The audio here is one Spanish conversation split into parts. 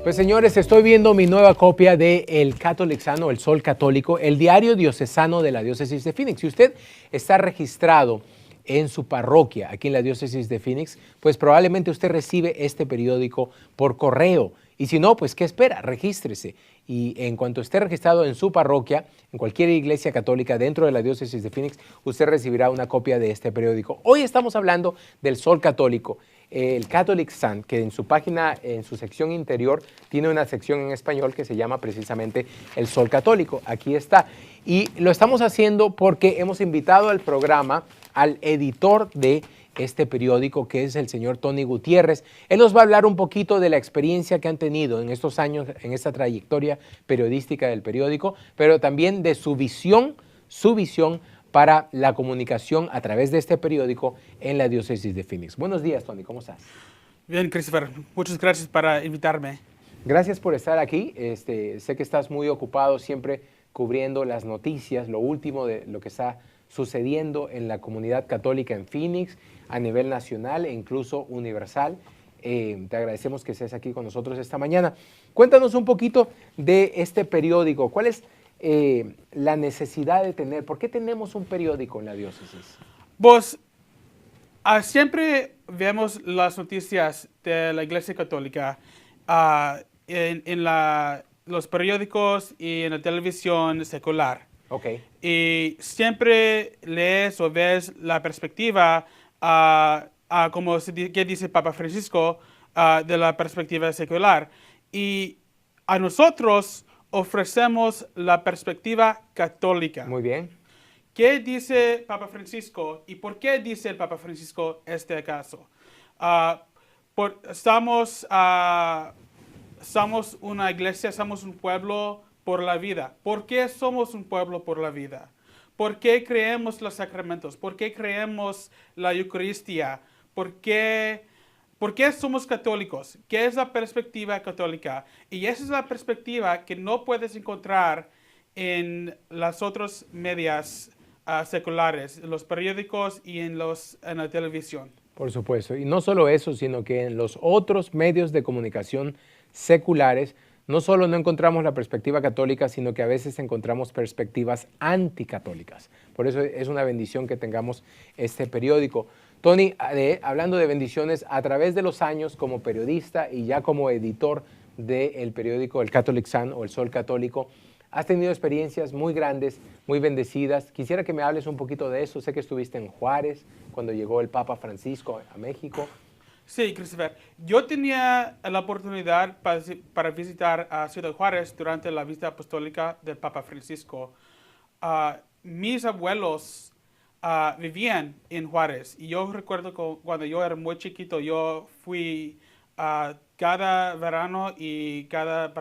Pues señores, estoy viendo mi nueva copia de El Catholicán o El Sol Católico, el diario diocesano de la diócesis de Phoenix. Si usted está registrado en su parroquia aquí en la diócesis de Phoenix, pues probablemente usted recibe este periódico por correo. Y si no, pues ¿qué espera? Regístrese. Y en cuanto esté registrado en su parroquia, en cualquier iglesia católica dentro de la diócesis de Phoenix, usted recibirá una copia de este periódico. Hoy estamos hablando del Sol Católico, el Catholic Sun, que en su página, en su sección interior, tiene una sección en español que se llama precisamente El Sol Católico. Aquí está. Y lo estamos haciendo porque hemos invitado al programa al editor de este periódico, que es el señor Tony Gutiérrez. Él nos va a hablar un poquito de la experiencia que han tenido en estos años, en esta trayectoria periodística del periódico, pero también de su visión para la comunicación a través de este periódico en la diócesis de Phoenix. Buenos días, Tony, ¿cómo estás? Bien, Christopher, muchas gracias por invitarme. Gracias por estar aquí. Sé que estás muy ocupado siempre cubriendo las noticias, lo último de lo que está sucediendo en la comunidad católica en Phoenix, a nivel nacional e incluso universal. Te agradecemos que estés aquí con nosotros esta mañana. Cuéntanos un poquito de este periódico. ¿Cuál es la necesidad de tener? ¿Por qué tenemos un periódico en la diócesis? Pues siempre vemos las noticias de la Iglesia Católica en los periódicos y en la televisión secular. Okay. Y siempre lees o ves la perspectiva, como que dice Papa Francisco, de la perspectiva secular. Y a nosotros ofrecemos la perspectiva católica. Muy bien. ¿Qué dice Papa Francisco y por qué dice el Papa Francisco este caso? Somos una iglesia, somos un pueblo por la vida. ¿Por qué somos un pueblo por la vida? ¿Por qué creemos los sacramentos? ¿Por qué creemos la Eucaristía? ¿Por qué somos católicos? ¿Qué es la perspectiva católica? Y esa es la perspectiva que no puedes encontrar en las otras medias seculares, en los periódicos y en la televisión. Por supuesto. Y no solo eso, sino que en los otros medios de comunicación seculares no solo no encontramos la perspectiva católica, sino que a veces encontramos perspectivas anticatólicas. Por eso es una bendición que tengamos este periódico. Tony, hablando de bendiciones, a través de los años como periodista y ya como editor del periódico El Catholic Sun o El Sol Católico, has tenido experiencias muy grandes, muy bendecidas. Quisiera que me hables un poquito de eso. Sé que estuviste en Juárez cuando llegó el Papa Francisco a México. Sí, Christopher. Yo tenía la oportunidad para visitar a Ciudad Juárez durante la visita apostólica del Papa Francisco. Mis abuelos vivían en Juárez y yo recuerdo que cuando yo era muy chiquito, yo fui cada verano y cada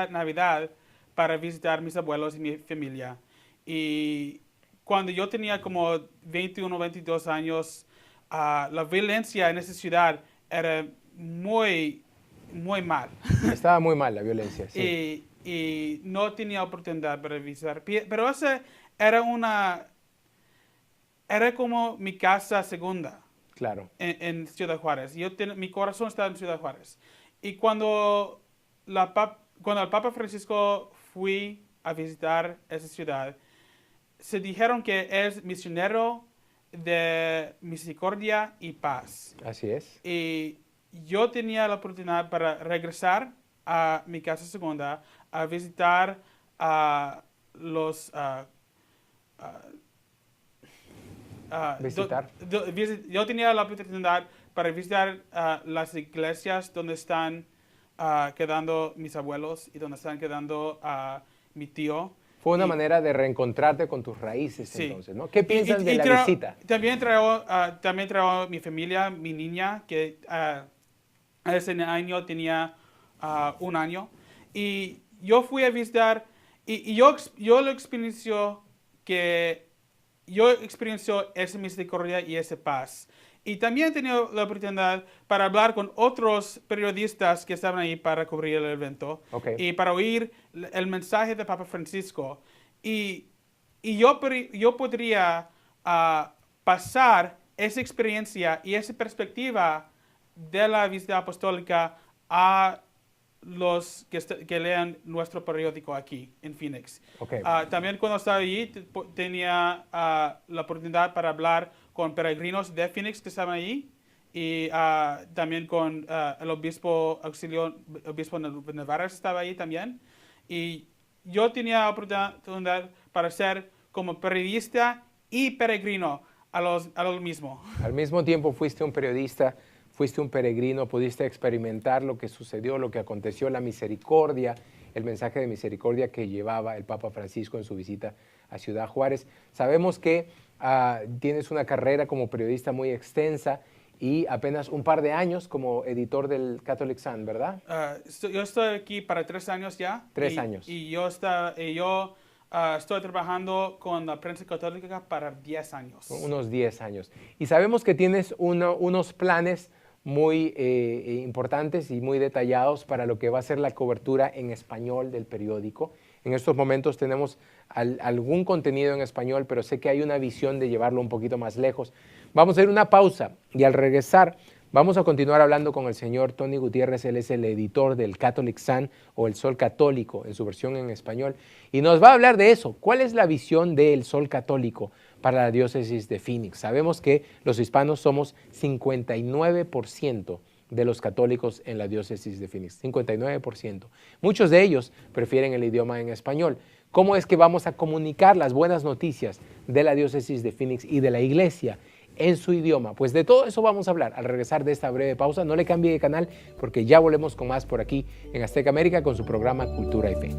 Navidad para visitar a mis abuelos y mi familia. Y cuando yo tenía como 21 o 22 años, la violencia en esa ciudad era muy, muy mal. Estaba muy mal la violencia, sí. Y no tenía oportunidad para visitar. Pero esa era como mi casa segunda. Claro. En Ciudad Juárez. Mi corazón estaba en Ciudad Juárez. Y cuando el Papa Francisco fui a visitar esa ciudad, se dijeron que es misionero de misericordia y paz. Así es. Y yo tenía la oportunidad para regresar a mi casa segunda a visitar a los... yo tenía la oportunidad para visitar las iglesias donde están quedando mis abuelos y donde están quedando mi tío. Fue una manera de reencontrarte con tus raíces, sí. Entonces, ¿no? ¿Qué piensas de la visita? También traigo mi familia, mi niña, que ese año tenía 1 año. Y yo fui a visitar, y yo lo experienció esa misericordia y esa paz. Y también he tenido la oportunidad para hablar con otros periodistas que estaban ahí para cubrir el evento. Okay. Y para oír el mensaje de Papa Francisco. Y yo podría pasar esa experiencia y esa perspectiva de la visita apostólica a los que lean nuestro periódico aquí en Phoenix. Okay. También cuando estaba allí tenía la oportunidad para hablar con peregrinos de Phoenix que estaban allí y también con el obispo auxiliar, obispo Navarez estaba ahí también. Y yo tenía oportunidad para ser como periodista y peregrino a lo mismo. Al mismo tiempo fuiste un periodista, fuiste un peregrino, pudiste experimentar lo que sucedió, lo que aconteció, la misericordia, el mensaje de misericordia que llevaba el Papa Francisco en su visita a Ciudad Juárez. Sabemos que tienes una carrera como periodista muy extensa y apenas un par de años como editor del Catholic Sun, ¿verdad? Yo estoy aquí para 3 años ya. 3 años. Y yo estoy trabajando con la prensa católica para 10 años. Unos 10 años. Y sabemos que tienes unos planes muy importantes y muy detallados para lo que va a ser la cobertura en español del periódico. En estos momentos tenemos algún contenido en español, pero sé que hay una visión de llevarlo un poquito más lejos. Vamos a ir a una pausa y al regresar vamos a continuar hablando con el señor Tony Gutiérrez. Él es el editor del Catholic Sun o El Sol Católico en su versión en español y nos va a hablar de eso. ¿Cuál es la visión del Sol Católico para la diócesis de Phoenix? Sabemos que los hispanos somos 59% de los católicos en la diócesis de Phoenix, 59%. Muchos de ellos prefieren el idioma en español. ¿Cómo es que vamos a comunicar las buenas noticias de la diócesis de Phoenix y de la iglesia en su idioma? Pues de todo eso vamos a hablar al regresar de esta breve pausa. No le cambie de canal porque ya volvemos con más por aquí en Azteca América con su programa Cultura y Fe.